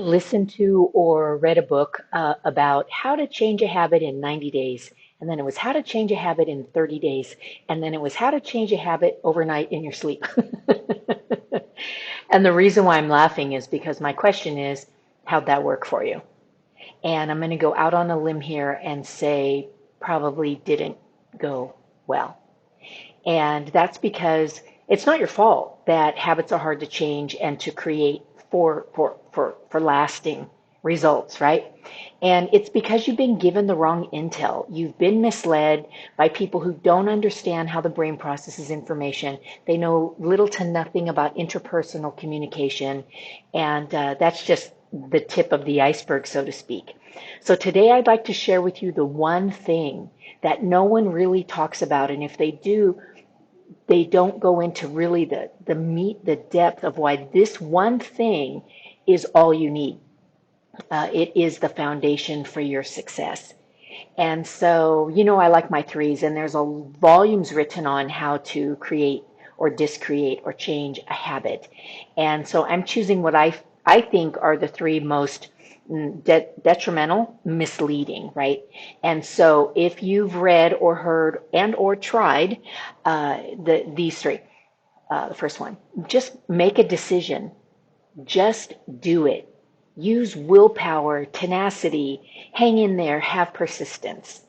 Listened to or read a book about how to change a habit in 90 days. And then it was how to change a habit in 30 days. And then it was how to change a habit overnight in your sleep. And the reason why I'm laughing is because my question is, how'd that work for you? And I'm going to go out on a limb here and say probably didn't go well. And that's because it's not your fault that habits are hard to change and to create for lasting results, right? And it's because you've been given the wrong intel. You've been misled by people who don't understand how the brain processes information. They know little to nothing about interpersonal communication, and that's just the tip of the iceberg, so to speak. So today I'd like to share with you the one thing that no one really talks about, and if they do, they don't go into really the meat, the depth of why this one thing is all you need. It is the foundation for your success. And so, I like my threes, and there's volumes written on how to create or discreate or change a habit. And so I'm choosing what I think are the three most detrimental, misleading, right? And so if you've read or heard and or tried these three, the first one, just make a decision. Just do it. Use willpower, tenacity, hang in there, have persistence.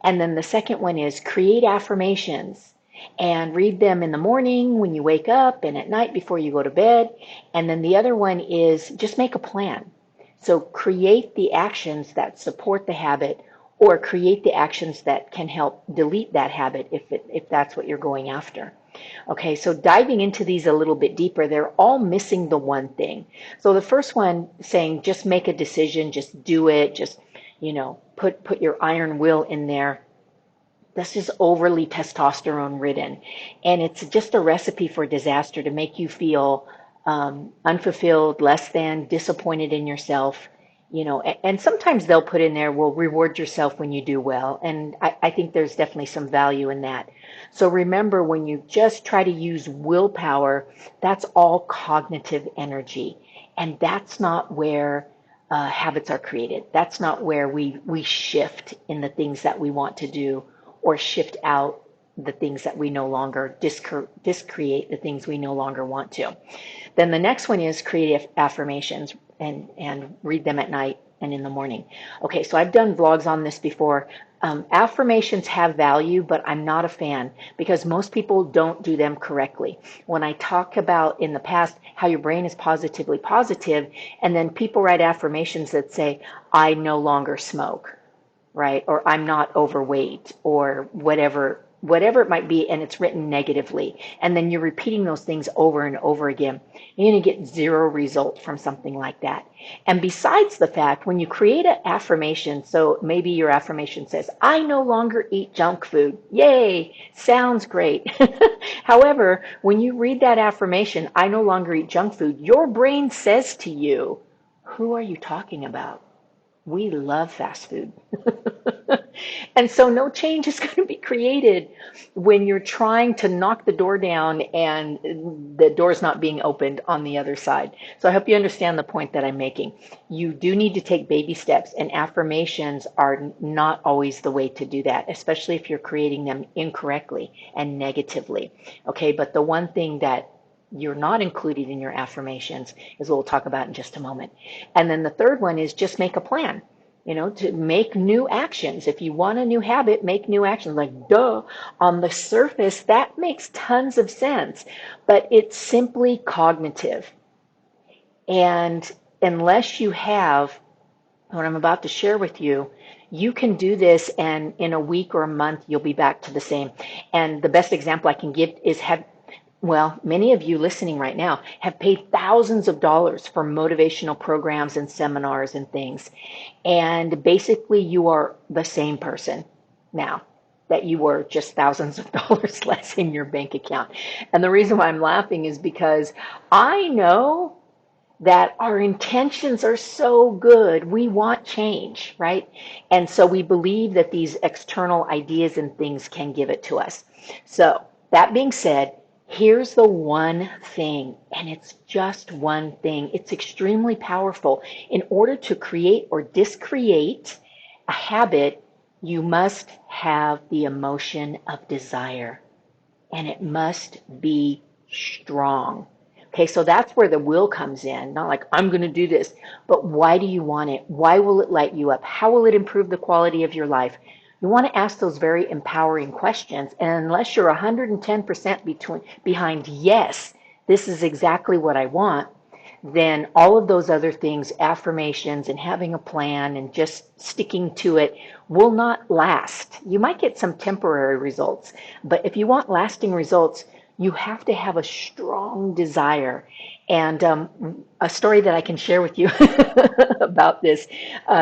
And then the second one is create affirmations and read them in the morning when you wake up and at night before you go to bed. And then the other one is just make a plan. So create the actions that support the habit or create the actions that can help delete that habit if that's what you're going after. Okay, so diving into these a little bit deeper, they're all missing the one thing. So the first one saying just make a decision, just do it, just, put your iron will in there. That's just overly testosterone ridden. And it's just a recipe for disaster to make you feel unfulfilled, less than, disappointed in yourself. And sometimes they'll put in there, well, reward yourself when you do well. And I think there's definitely some value in that. So remember, when you just try to use willpower, that's all cognitive energy. And that's not where habits are created. That's not where we shift in the things that we want to do or shift out the things that we no longer discreate the things we no longer want to. Then the next one is creative affirmations and read them at night and in the morning. Okay, so I've done vlogs on this before. Affirmations have value, but I'm not a fan because most people don't do them correctly. When I talk about in the past how your brain is positively positive, and then people write affirmations that say, I no longer smoke, right? Or I'm not overweight, or whatever it might be, and it's written negatively. And then you're repeating those things over and over again. You're going to get zero result from something like that. And besides the fact, when you create an affirmation, so maybe your affirmation says, I no longer eat junk food. Yay, sounds great. However, when you read that affirmation, I no longer eat junk food, your brain says to you, who are you talking about? We love fast food. And so no change is going to be created when you're trying to knock the door down and the door's not being opened on the other side. So I hope you understand the point that I'm making. You do need to take baby steps, and affirmations are not always the way to do that, especially if you're creating them incorrectly and negatively. Okay, but the one thing that you're not included in your affirmations is what we'll talk about in just a moment. And then the third one is just make a plan. To make new actions. If you want a new habit, make new actions. Like, duh, on the surface, that makes tons of sense, but it's simply cognitive. And unless you have what I'm about to share with you, you can do this, and in a week or a month, you'll be back to the same. And the best example I can give is many of you listening right now have paid thousands of dollars for motivational programs and seminars and things. And basically you are the same person now that you were just thousands of dollars less in your bank account. And the reason why I'm laughing is because I know that our intentions are so good. We want change, right? And so we believe that these external ideas and things can give it to us. So that being said, Here's the one thing, and it's just one thing. It's extremely powerful. In order to create or discreate a habit, you must have the emotion of desire, and it must be strong. Okay, so that's where the will comes in. Not like, I'm going to do this, but why do you want it? Why will it light you up? How will it improve the quality of your life? You want to ask those very empowering questions. And unless you're 110% behind, yes, this is exactly what I want, then all of those other things, affirmations and having a plan and just sticking to it, will not last. You might get some temporary results, but if you want lasting results, you have to have a strong desire. And a story that I can share with you about this,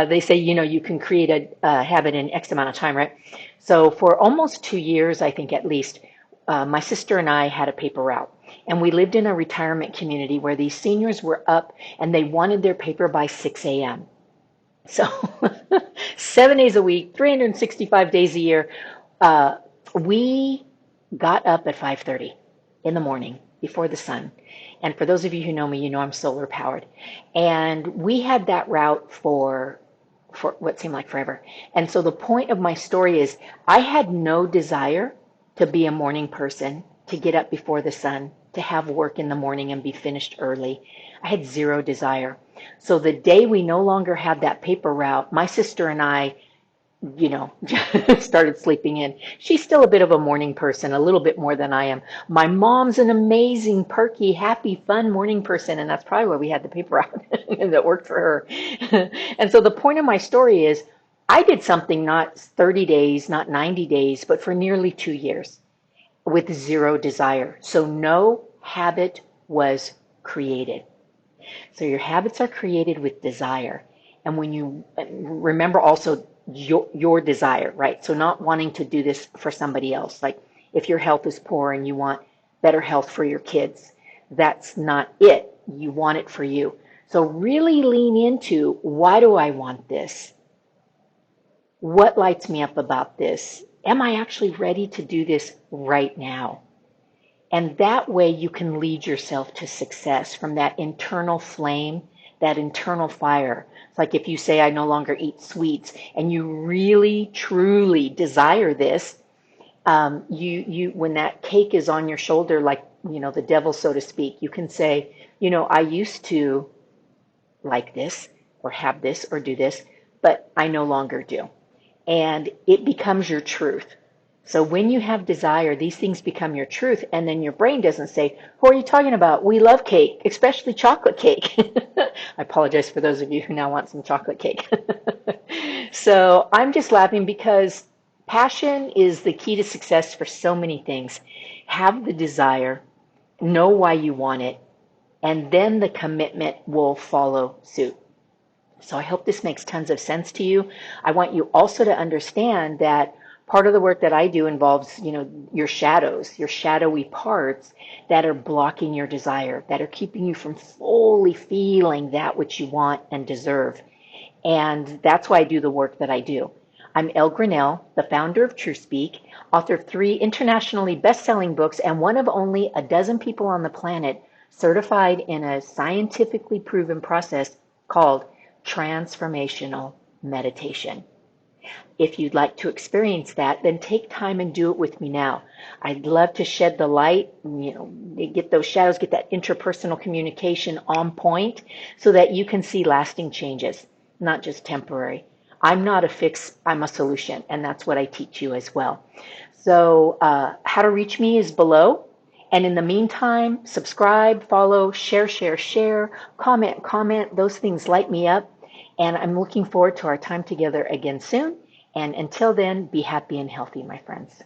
they say, you can create a habit in X amount of time, right? So for almost 2 years, I think at least, my sister and I had a paper route. And we lived in a retirement community where these seniors were up and they wanted their paper by 6 a.m. So 7 days a week, 365 days a year, we got up at 5:30 in the morning before the sun. And for those of you who know me, you know I'm solar powered. And we had that route for what seemed like forever. And so the point of my story is I had no desire to be a morning person, to get up before the sun, to have work in the morning and be finished early. I had zero desire. So the day we no longer had that paper route, my sister and I, started sleeping in. She's still a bit of a morning person, a little bit more than I am. My mom's an amazing, perky, happy, fun morning person, and that's probably why we had the paper route that worked for her. And so the point of my story is I did something not 30 days, not 90 days, but for nearly 2 years with zero desire. So no habit was created. So your habits are created with desire. And when you remember also your desire, right? So not wanting to do this for somebody else. Like if your health is poor and you want better health for your kids, that's not it. You want it for you. So really lean into, why do I want this? What lights me up about this? Am I actually ready to do this right now? And that way you can lead yourself to success from that internal flame, that internal fire. It's like if you say, I no longer eat sweets, and you really, truly desire this, you when that cake is on your shoulder, like, the devil, so to speak, you can say, I used to like this or have this or do this, but I no longer do. And it becomes your truth. So when you have desire, these things become your truth, and then your brain doesn't say, who are you talking about? We love cake, especially chocolate cake. I apologize for those of you who now want some chocolate cake. So I'm just laughing because passion is the key to success for so many things. Have the desire, know why you want it, and then the commitment will follow suit. So I hope this makes tons of sense to you. I want you also to understand that part of the work that I do involves, your shadows, your shadowy parts that are blocking your desire, that are keeping you from fully feeling that which you want and deserve. And that's why I do the work that I do. I'm Elle Graniel, the founder of Truespeak, author of 3 internationally best-selling books, and one of only a dozen people on the planet certified in a scientifically proven process called transformational meditation. If you'd like to experience that, then take time and do it with me now. I'd love to shed the light, get those shadows, get that intrapersonal communication on point so that you can see lasting changes, not just temporary. I'm not a fix, I'm a solution, and that's what I teach you as well. So how to reach me is below. And in the meantime, subscribe, follow, share, comment. Those things light me up. And I'm looking forward to our time together again soon. And until then, be happy and healthy, my friends.